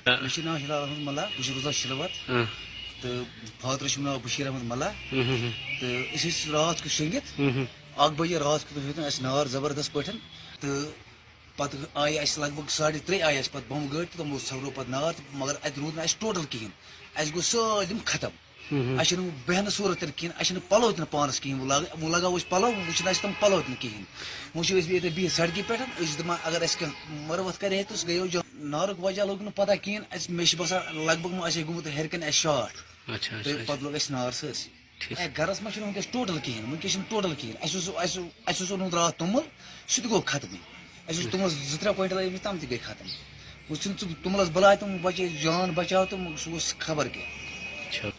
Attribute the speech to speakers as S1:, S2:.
S1: मे नाव हिलाल अहमद मला बह रोजान शिलवत तो फादर नाव बशीर अहमद मला तो रात को शंगित 1 बजे रात को नार जबरदस्त पे तो पत आय लगभग 3:30 आय बम गड़ तो तमो सवरो पे नार मगर अत रूद ना टोटल कहें गो सलम खत्म बहन सूरत कहें पलो तन पानस कहें वो लगाव पलो वो तम पलो तन कहें वो बिह सड़क पे दपान अगर मरवत करे तो गयो जो नारुक वजह लोग पता कहें मे बसान लगभग गुमुत हेरकन शार्ट तो पे लोग नार सस गरस मे टोटल कहें वनकस टोटल कहें ओनुत रात तुमुल सह गो खत्म तुमुल 2-3 क्विंटल तम गई खत्म वो तुमुलस बलाय तुम बचे जान बचाव तो सह खबर क्या